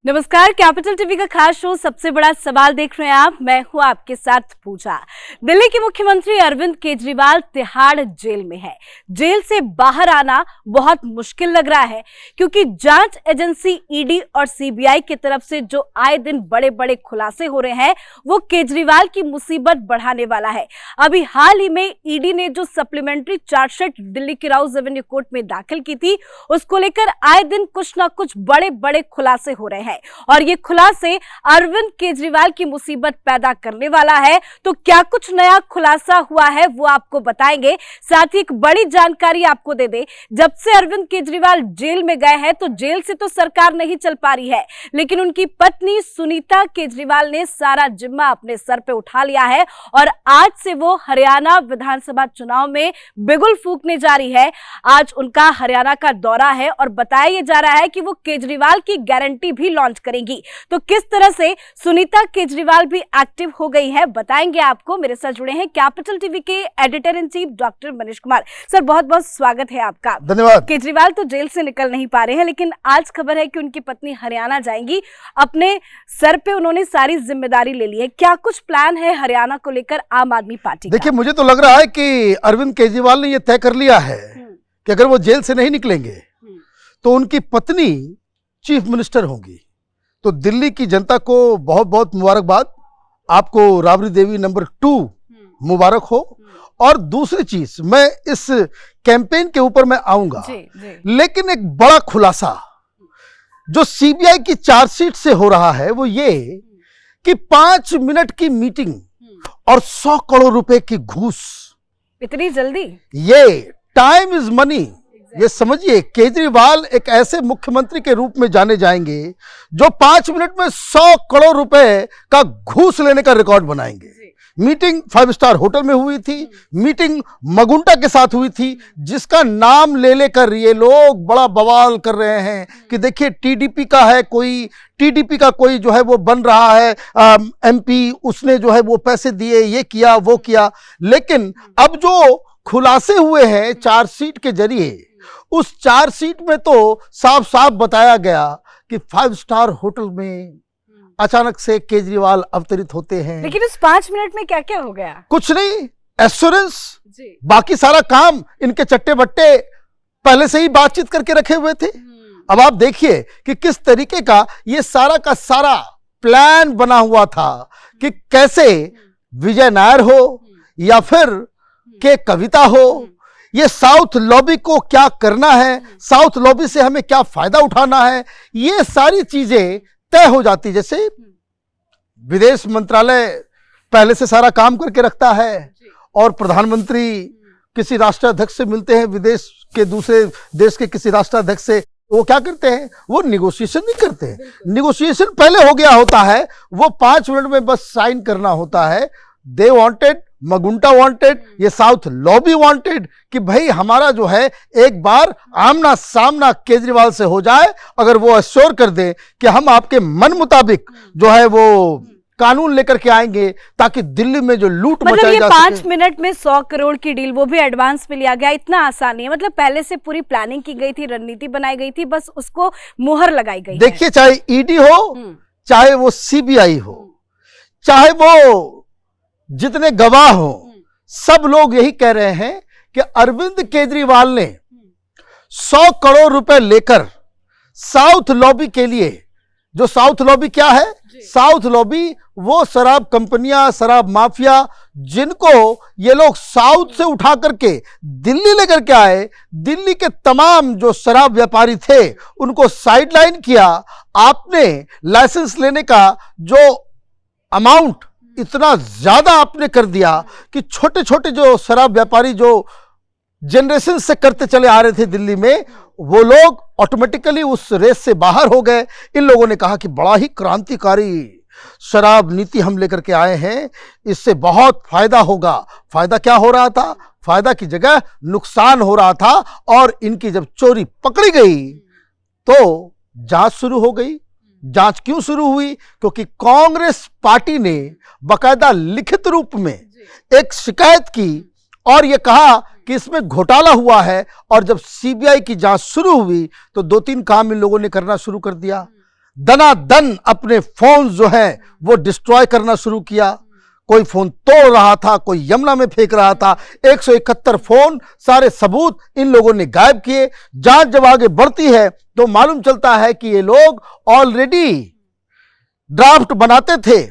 नमस्कार, capital TV का खास शो सबसे बड़ा सवाल देख रहे हैं आप। मैं हूं आपके साथ पूजा। दिल्ली के मुख्यमंत्री अरविंद केजरीवाल तिहाड़ जेल में है। जेल से बाहर आना बहुत मुश्किल लग रहा है क्योंकि जांच एजेंसी ईडी और सीबीआई की तरफ से जो आए दिन बड़े बड़े खुलासे हो रहे हैं वो केजरीवाल की मुसीबत बढ़ाने वाला है। अभी हाल ही में ईडी ने जो सप्लीमेंट्री चार्जशीट दिल्ली की राउज एवेन्यू कोर्ट में दाखिल की थी उसको लेकर आए दिन कुछ ना कुछ बड़े बड़े खुलासे हो रहे हैं और ये खुलासे अरविंद केजरीवाल की मुसीबत पैदा करने वाला है। तो क्या कुछ नया खुलासा हुआ है वो आपको बताएंगे। साथ ही एक बड़ी जानकारी आपको दे दे, जब से अरविंद केजरीवाल जेल में गए हैं तो जेल से तो सरकार नहीं चल पा रही है, लेकिन उनकी पत्नी सुनीता केजरीवाल ने सारा जिम्मा अपने सर पे उठा लिया है और आज से वो हरियाणा विधानसभा चुनाव में बिगुल फूंकने जा रही है। आज उनका हरियाणा का दौरा है और बताया जा रहा है कि वो केजरीवाल की गारंटी भी लॉन्च करेंगी। तो किस तरह से सुनीता केजरीवाल भी एक्टिव हो गई है बताएंगे आपको। मेरे साथ जुड़े हैं कैपिटल टीवी के editor in chief doctor Manish Kumar. Sir, बहुत बहुत स्वागत है आपका। धन्यवाद। केजरीवाल तो जेल से निकल नहीं पा रहे हैं, लेकिन आज खबर है कि उनकी पत्नी हरियाणा जाएंगी। अपने सर पे उन्होंने सारी जिम्मेदारी ले ली है। क्या कुछ प्लान है हरियाणा को लेकर आम आदमी पार्टी का? देखिए, मुझे तो लग रहा है कि अरविंद केजरीवाल ने यह तय कर लिया है कि अगर वो जेल से नहीं निकलेंगे तो उनकी पत्नी चीफ मिनिस्टर होंगी। तो दिल्ली की जनता को बहुत बहुत मुबारकबाद। आपको राबड़ी देवी नंबर 2 मुबारक हो। और दूसरी चीज, मैं इस कैंपेन के ऊपर मैं आऊंगा, लेकिन एक बड़ा खुलासा जो सीबीआई की चार्जशीट से हो रहा है वो ये कि 5 मिनट की मीटिंग और 100 करोड़ रुपए की घूस। इतनी जल्दी? ये टाइम इज मनी। ये समझिए, केजरीवाल एक ऐसे मुख्यमंत्री के रूप में जाने जाएंगे जो 5 मिनट में 100 करोड़ रुपए का घूस लेने का रिकॉर्ड बनाएंगे। मीटिंग 5 स्टार होटल में हुई थी, मीटिंग मगुंटा के साथ हुई थी, जिसका नाम ले लेकर ये लोग बड़ा बवाल कर रहे हैं कि देखिए टीडीपी का कोई जो है वो बन रहा है एमपी, उसने जो है वो पैसे दिए, ये किया वो किया। लेकिन अब जो खुलासे हुए हैं चार्जशीट के जरिए, उस चार्जशीट में तो साफ साफ बताया गया कि 5 स्टार होटल में अचानक से केजरीवाल अवतरित होते हैं। लेकिन उस 5 मिनट में क्या क्या हो गया? कुछ नहीं, एश्योरेंस, बाकी सारा काम इनके चट्टे बट्टे पहले से ही बातचीत करके रखे हुए थे। अब आप देखिए कि किस तरीके का ये सारा का सारा प्लान बना हुआ था कि कैसे विजय नायर हो या फिर के कविता हो, ये साउथ लॉबी को क्या करना है, साउथ लॉबी से हमें क्या फायदा उठाना है, ये सारी चीजें तय हो जाती। जैसे विदेश मंत्रालय पहले से सारा काम करके रखता है और प्रधानमंत्री किसी राष्ट्राध्यक्ष से मिलते हैं, विदेश के दूसरे देश के किसी राष्ट्राध्यक्ष से, वो क्या करते हैं, वो निगोशिएशन नहीं करते हैं। निगोशिएशन पहले हो गया होता है, वो 5 मिनट में बस साइन करना होता है। दे वांटेड, मगुंटा वांटेड, ये साउथ लॉबी वांटेड कि भाई हमारा जो है एक बार आमना सामना केजरीवाल से हो जाए। अगर वो अश्योर कर दे कि हम आपके मन मुताबिक जो है वो कानून लेकर के आएंगे ताकि दिल्ली में जो लूट मचाई जा सके। 5 मिनट में 100 करोड़ की डील, वो भी एडवांस में लिया गया, इतना आसान नहीं है। मतलब पहले से पूरी प्लानिंग की गई थी, रणनीति बनाई गई थी, बस उसको मुहर लगाई गई। देखिए, चाहे ईडी हो, चाहे वो सीबीआई हो, चाहे वो जितने गवाह हो, सब लोग यही कह रहे हैं कि अरविंद केजरीवाल ने 100 करोड़ रुपए लेकर साउथ लॉबी के लिए, जो साउथ लॉबी क्या है, साउथ लॉबी वो शराब कंपनियां, शराब माफिया, जिनको ये लोग साउथ से उठा करके दिल्ली लेकर के आए, दिल्ली के तमाम जो शराब व्यापारी थे उनको साइडलाइन किया। आपने लाइसेंस लेने का जो अमाउंट इतना ज्यादा आपने कर दिया कि छोटे छोटे जो शराब व्यापारी जो जनरेशन से करते चले आ रहे थे दिल्ली में, वो लोग ऑटोमेटिकली उस रेस से बाहर हो गए। इन लोगों ने कहा कि बड़ा ही क्रांतिकारी शराब नीति हम लेकर के आए हैं, इससे बहुत फायदा होगा। फायदा क्या हो रहा था? फायदा की जगह नुकसान हो रहा था। और इनकी जब चोरी पकड़ी गई तो जांच शुरू हो गई। जांच क्यों शुरू हुई? क्योंकि कांग्रेस पार्टी ने बकायदा लिखित रूप में एक शिकायत की और यह कहा कि इसमें घोटाला हुआ है। और जब सीबीआई की जांच शुरू हुई तो 2-3 काम इन लोगों ने करना शुरू कर दिया। दनादन अपने फोन जो है वो डिस्ट्रॉय करना शुरू किया। कोई फोन तोड़ रहा था, कोई यमुना में फेंक रहा था। 171 फोन, सारे सबूत इन लोगों ने गायब किए। जांच जब आगे बढ़ती है तो मालूम चलता है कि ये लोग ऑलरेडी ड्राफ्ट बनाते थे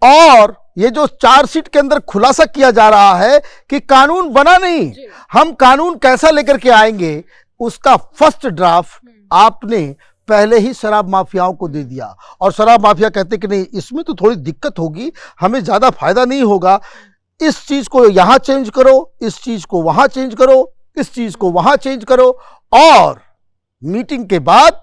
और ये जो चार्जशीट के अंदर खुलासा किया जा रहा है कि कानून बना नहीं, हम कानून कैसा लेकर के आएंगे, उसका फर्स्ट ड्राफ्ट आपने पहले ही शराब माफियाओं को दे दिया। और शराब माफिया कहते कि नहीं, इसमें तो थोड़ी दिक्कत होगी, हमें ज्यादा फायदा नहीं होगा, इस चीज को यहां चेंज करो, इस चीज को वहां चेंज करो, इस चीज को वहां चेंज करो। और मीटिंग के बाद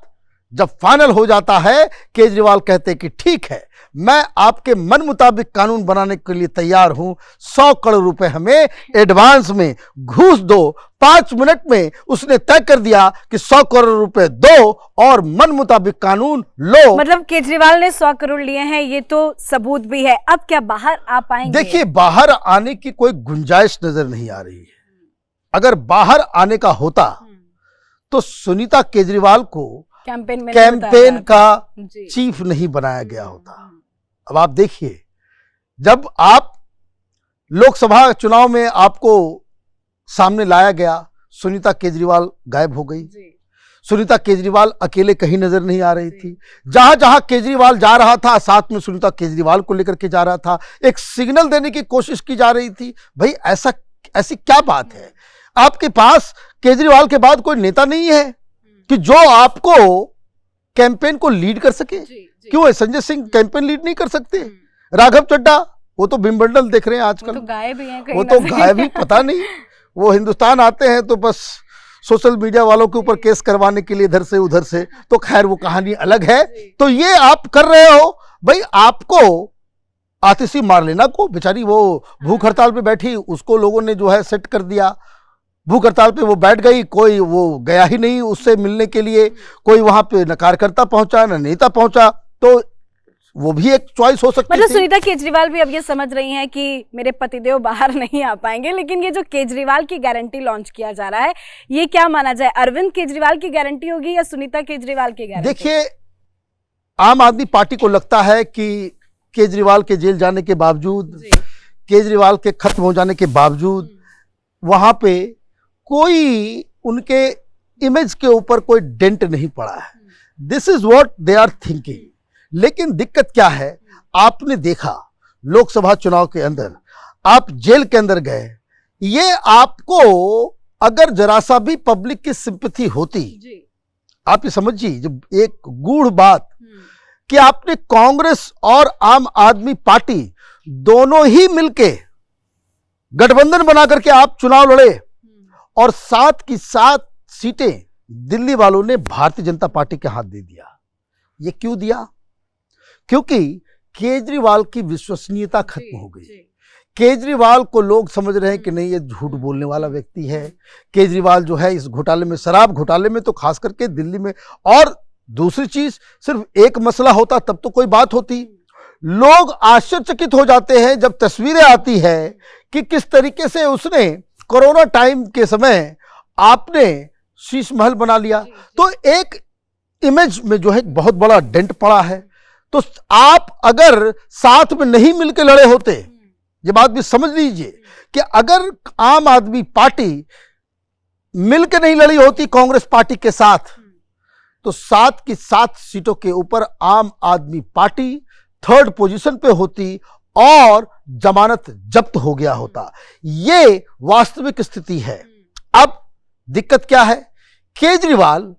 जब फाइनल हो जाता है, केजरीवाल कहते कि ठीक है, मैं आपके मन मुताबिक कानून बनाने के लिए तैयार हूं, 100 करोड़ रुपए हमें एडवांस में घूस दो। 5 मिनट में उसने तय कर दिया कि 100 करोड़ रुपए दो और मन मुताबिक कानून लो। मतलब केजरीवाल ने 100 करोड़ लिए हैं, ये तो सबूत भी है। अब क्या बाहर आ पाएंगे? देखिए, बाहर आने की कोई गुंजाइश नजर नहीं आ रही है। अगर बाहर आने का होता तो सुनीता केजरीवाल को कैंपेन का चीफ नहीं बनाया गया होता। अब आप देखिए, जब आप लोकसभा चुनाव में आपको सामने लाया गया, सुनीता केजरीवाल गायब हो गई। सुनीता केजरीवाल अकेले कहीं नजर नहीं आ रही थी। जहां जहां केजरीवाल जा रहा था, साथ में सुनीता केजरीवाल को लेकर के जा रहा था। एक सिग्नल देने की कोशिश की जा रही थी, भाई ऐसी क्या बात है, आपके पास केजरीवाल के बाद कोई नेता नहीं है कि जो आपको कैंपेन को लीड कर सके। क्यों है संजय सिंह कैंपेन लीड नहीं कर सकते? राघव चड्ढा, वो तो बिम्बलडन देख रहे हैं आजकल, तो गायब ही हैं कहीं, वो तो गायब ही, पता नहीं, वो हिंदुस्तान आते हैं तो बस सोशल मीडिया वालों के ऊपर केस करवाने के लिए इधर से उधर से, तो खैर वो कहानी अलग है। तो ये आप कर रहे हो, भाई आपको आतिशी मार्लेना को, बेचारी वो भूख हड़ताल पे बैठी, उसको लोगों ने जो है सेट कर दिया। भूख हड़ताल पे वो बैठ गई, कोई वो गया ही नहीं उससे मिलने के लिए, कोई वहां पे न कार्यकर्ता पहुंचा न नेता पहुंचा, तो वो भी एक चॉइस हो सकती है। मतलब सुनीता केजरीवाल भी अब ये समझ रही हैं कि मेरे पतिदेव बाहर नहीं आ पाएंगे। लेकिन ये जो केजरीवाल की गारंटी लॉन्च किया जा रहा है, ये क्या माना जाए, अरविंद केजरीवाल की गारंटी होगी या सुनीता केजरीवाल की गारंटी? देखिए, आम आदमी पार्टी को लगता है कि केजरीवाल के जेल जाने के बावजूद, केजरीवाल के खत्म हो जाने के बावजूद, वहां पे कोई उनके इमेज के ऊपर कोई डेंट नहीं पड़ा है। This is what they are thinking. लेकिन दिक्कत क्या है, आपने देखा लोकसभा चुनाव के अंदर आप जेल के अंदर गए, ये आपको अगर जरा सा भी पब्लिक की सिंपैथी होती, आप ये समझिए, जब एक गूढ़ बात कि आपने कांग्रेस और आम आदमी पार्टी दोनों ही मिलके गठबंधन बना करके आप चुनाव लड़े और 7 की 7 सीटें दिल्ली वालों ने भारतीय जनता पार्टी के हाथ दे दिया। ये क्यों दिया? क्योंकि केजरीवाल की विश्वसनीयता खत्म हो गई। केजरीवाल को लोग समझ रहे हैं कि नहीं, ये झूठ बोलने वाला व्यक्ति है। केजरीवाल जो है इस घोटाले में, शराब घोटाले में तो खास करके दिल्ली में, और दूसरी चीज, सिर्फ एक मसला होता तब तो कोई बात होती। लोग आश्चर्यचकित हो जाते हैं जब तस्वीरें आती है कि किस तरीके से उसने कोरोना टाइम के समय आपने शीश महल बना लिया। तो एक इमेज में जो है बहुत बड़ा डेंट पड़ा है। तो आप अगर साथ में नहीं मिलकर लड़े होते, ये बात भी समझ लीजिए कि अगर आम आदमी पार्टी मिलकर नहीं लड़ी होती कांग्रेस पार्टी के साथ, तो 7 की 7 सीटों के ऊपर आम आदमी पार्टी 3rd पोजीशन पे होती और जमानत जब्त हो गया होता। ये वास्तविक स्थिति है। अब दिक्कत क्या है, केजरीवाल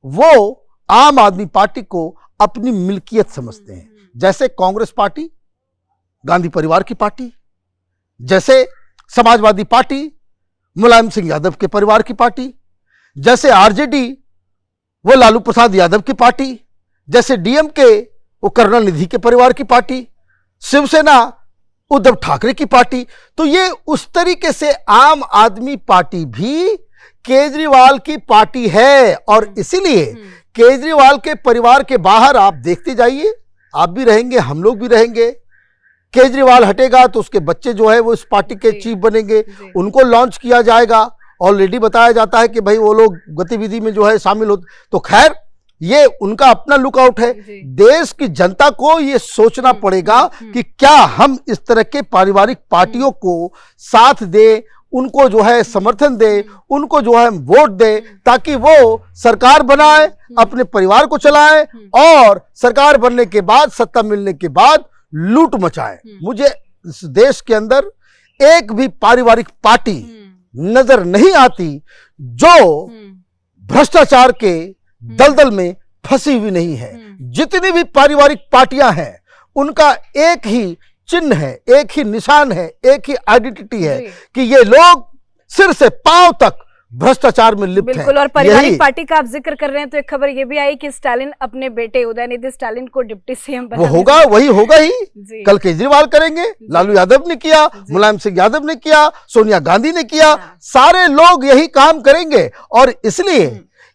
वो आम आदमी पार्टी को अपनी मिल्कियत समझते हैं। जैसे कांग्रेस पार्टी गांधी परिवार की पार्टी, जैसे समाजवादी पार्टी मुलायम सिंह यादव के परिवार की पार्टी, जैसे आरजेडी वो लालू प्रसाद यादव की पार्टी, जैसे डीएमके वो करुणानिधि के परिवार की पार्टी, शिवसेना उद्धव ठाकरे की पार्टी। तो ये उस तरीके से आम आदमी पार्टी भी केजरीवाल की पार्टी है। और इसीलिए केजरीवाल के परिवार के बाहर आप देखते जाइए, आप भी रहेंगे, हम लोग भी रहेंगे। केजरीवाल हटेगा तो उसके बच्चे जो है वो इस पार्टी के चीफ बनेंगे, उनको लॉन्च किया जाएगा। ऑलरेडी बताया जाता है कि भाई वो लोग गतिविधि में जो है शामिल होते। तो खैर ये उनका अपना लुकआउट है। देश की जनता को ये सोचना पड़ेगा कि क्या हम इस तरह के पारिवारिक पार्टियों को साथ दे, उनको जो है समर्थन दे, उनको जो है वोट दे, ताकि वो सरकार बनाए, अपने परिवार को चलाए और सरकार बनने के बाद, सत्ता मिलने के बाद लूट मचाए। मुझे इस देश के अंदर एक भी पारिवारिक पार्टी नजर नहीं आती जो भ्रष्टाचार के दलदल में फंसी हुई नहीं है। जितनी भी पारिवारिक पार्टियां हैं उनका एक ही चिन्ह है, एक ही निशान है, एक ही आइडेंटिटी है कि ये लोग सिर से पांव तक भ्रष्टाचार में लिप्त हैं। बिल्कुल। और पारिवारिक पार्टी का आप जिक्र कर रहे हैं तो एक खबर ये भी आई कि स्टालिन अपने बेटे उदयनिधि स्टालिन को डिप्टी सीएम वो होगा, वही होगा ही। कल केजरीवाल करेंगे, लालू यादव ने किया, मुलायम सिंह यादव ने किया, सोनिया गांधी ने किया, सारे लोग यही काम करेंगे। और इसलिए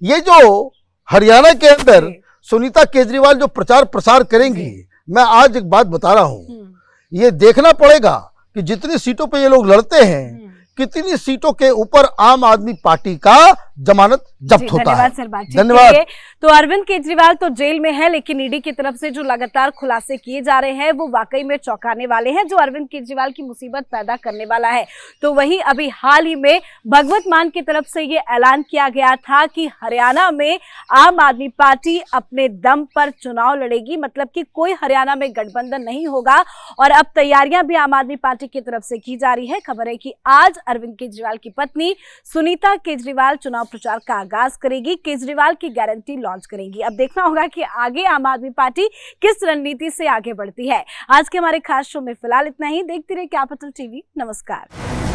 ये जो हरियाणा के अंदर सुनीता केजरीवाल जो प्रचार प्रसार करेंगी, मैं आज एक बात बता रहा हूं, ये देखना पड़ेगा कि जितनी सीटों पे ये लोग लड़ते हैं, कितनी सीटों के ऊपर आम आदमी पार्टी का जमानत जब्त होता है। धन्यवाद सर, बातचीत धन्यवाद। के लिए। तो अरविंद केजरीवाल तो जेल में है, लेकिन ईडी की तरफ से जो लगातार खुलासे किए जा रहे हैं वो वाकई में चौंकाने वाले हैं, जो अरविंद केजरीवाल की मुसीबत पैदा करने वाला है। तो वहीं अभी हाल ही में भगवत मान की तरफ से ये ऐलान किया गया था कि हरियाणा में आम आदमी पार्टी अपने दम पर चुनाव लड़ेगी, मतलब कि कोई हरियाणा में गठबंधन नहीं होगा। और अब तैयारियां भी आम आदमी पार्टी की तरफ से की जा रही है। खबर है कि आज अरविंद केजरीवाल की पत्नी सुनीता केजरीवाल चुनाव प्रचार का आगाज करेगी, केजरीवाल की गारंटी लॉन्च करेंगी। अब देखना होगा कि आगे आम आदमी पार्टी किस रणनीति से आगे बढ़ती है। आज के हमारे खास शो में फिलहाल इतना ही। देखते रहिए कैपिटल टीवी। नमस्कार।